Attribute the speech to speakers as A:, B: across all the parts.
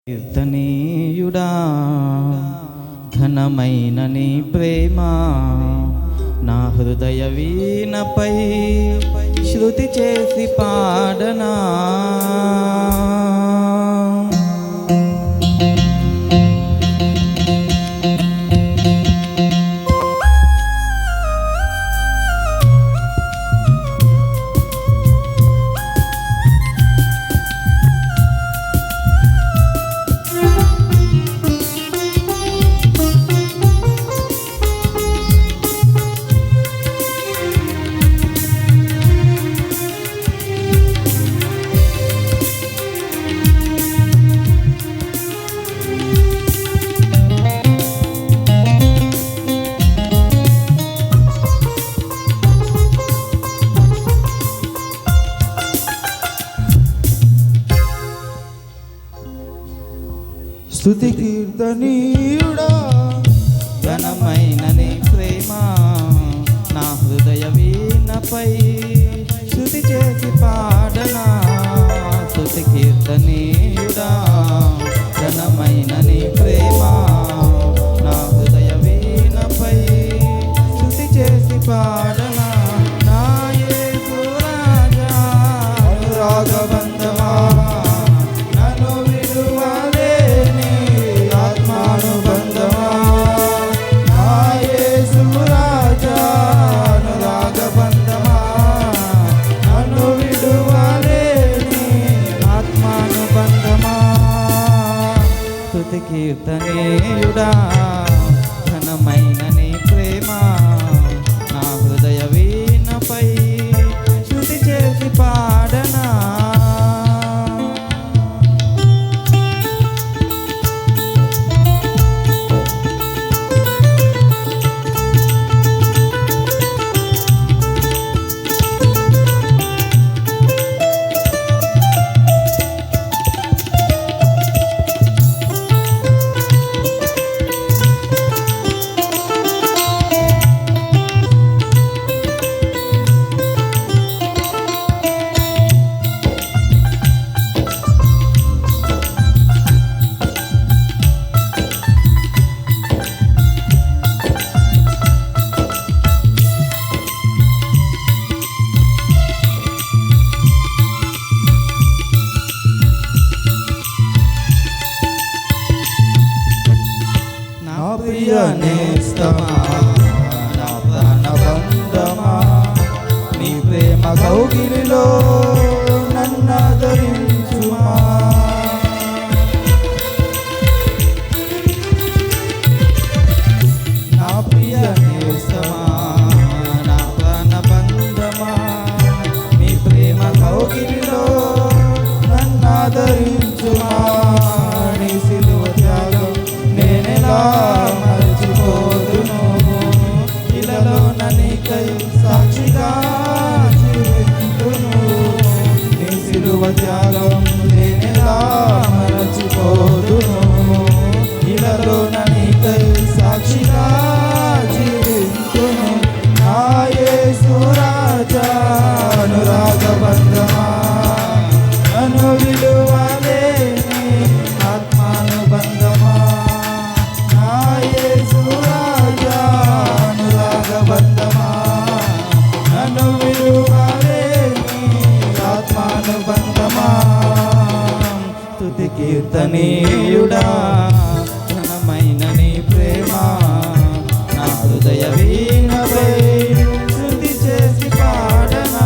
A: కీర్తనీయుడా ఘనమైన నీ ప్రేమ నా హృదయ వీణపై శృతి చేసి పాడనా. స్తుతి కీర్తనీయుడా ఘనమైన నీ ప్రేమ నా హృదయ వీణపై శృతి చేసి పాడనా. స్తుతి కీర్తనీయుడా ఘనమైన నీ ప్రేమ నా హృదయ వీణపై శృతి చేసి పాడనా. నా యేసు రాజా రాగబంధమా కీర్తనీయుడా ఘనమైన నీ ప్రేమ నా హృదయ వీణపై శృతి చేసి పాడనా. నేస్తమా నా ప్రాణబంధమా నీ ప్రేమ కౌగిలిలో నన్నాదరించుమా. నా ప్రియ నేస్తమా నా ప్రాణబంధమా నీ ప్రేమ కౌగిలిలో నన్నాదరించుమా. నీ సిలువ త్యాగం నేనెలా సాక్షిగా జీవింతును. నీ సిలువ త్యాగం నేనెలా మరచిపోదును. ఇలలో నీకై సాక్షిగా జీవింతును. నా యేసు రాజా అనురాగబంధమా నన్ను విడువలేని ఆత్మానుబంధమా. నా యేసు రాజా అనురాగబంధమా నన్ను విడువలేని ఆత్మానుబంధమా. స్తుతి కీర్తనీయుడా ఘనమైన నీ ప్రేమ నా హృదయ వీణపై శృతి చేసి పాడనా.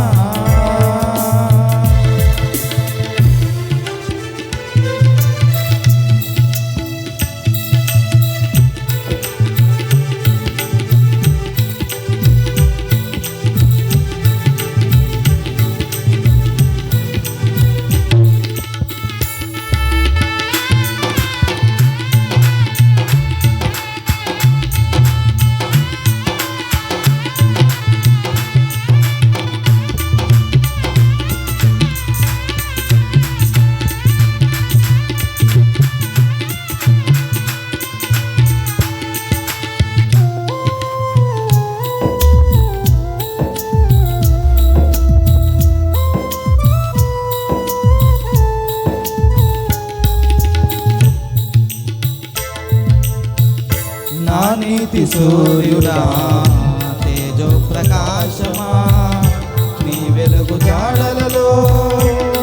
A: నీతి సూర్యుడా తేజో ప్రకాశమా నీ వెలుగు జాడలలో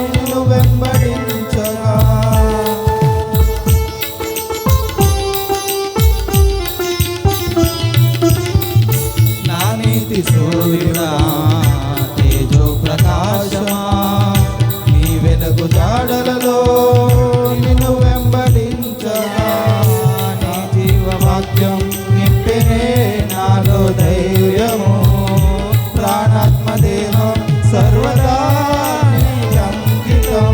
A: నిన్ను వెంబడించగా నా నీతి సూర్యుడా తేజో ప్రకాశమా నీ వెలుగు జాడలలో నిన్ను వెంబడించగా నీ జీవవాక్యం నింపినే నాలో ధైర్యము ప్రాణాత్మ దేహం సర్వదా నీకు అంకితం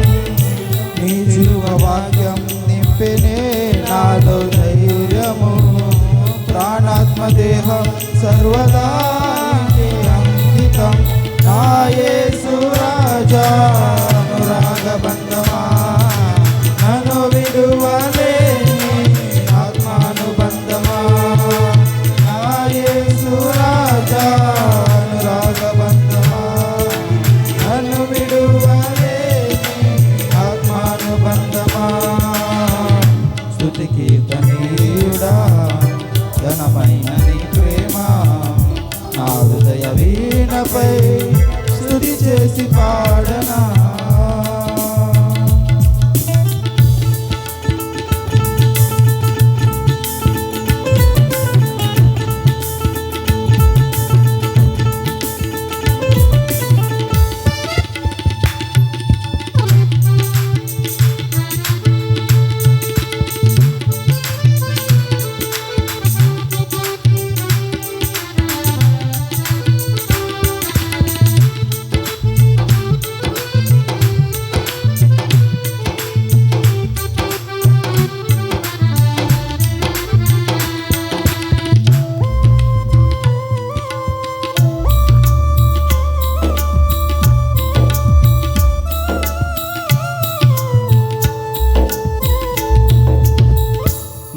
A: నీ జీవవాక్యం నింపినే నాలో ధైర్యము ప్రాణాత్మ దేహం సర్వదా నీకు అంకితం నా యేసు రాజా అనురాగబంధమా నన్ను విడువలేని ఆత్మానుబంధమా నా యేసు రాజా అనురాగబంధమా నన్ను విడువలేని ఆత్మానుబంధమా స్తుతి కీర్తనీయుడా ఘనమైన నీ ప్రేమ నా హృదయ వీణపై స్తుతి చేసి పాడనా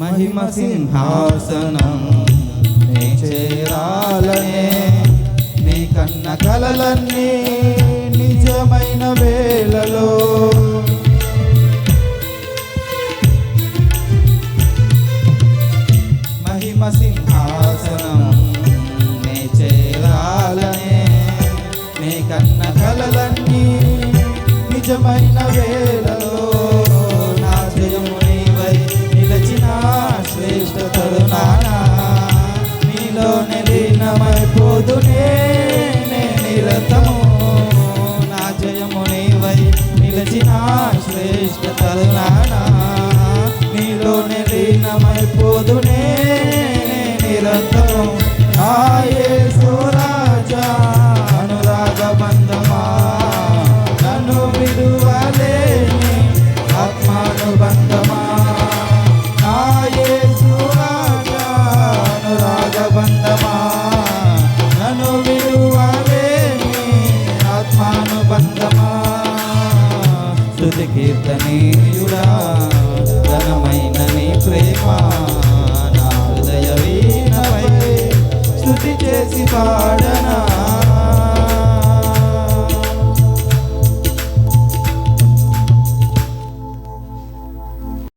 A: మహిమ సింహాసనం నీ చేరాలనే నీ కన్న కలలన్నీ నిజమైన వేళలో మహిమ సింహాసనం నీ చేరాలనే నీ కన్న కలలన్నీ నిజమైన వేళలో నా జయము నీవై నిలచిన శ్రేష్ఠ తరుణాన నీలోనే లీనమైపోదునే నిరతము నా జయము నీవై నిలచిన శ్రేష్ఠ తరుణాన నీలోనే లీనమైపోదునే నిరతము నా యేసు రాజా అనురాగబంధమా నన్ను విడువలేని ఆత్మానుబంధమా నా యేసు రాజా అనురాగబంధమా నన్ను విడువలేని ఆత్మానుబంధమా స్తుతి కీర్తనీయుడా ఘనమైన నీ ప్రేమ నా హృదయ వీణపై స్తుతి చేసి పాడ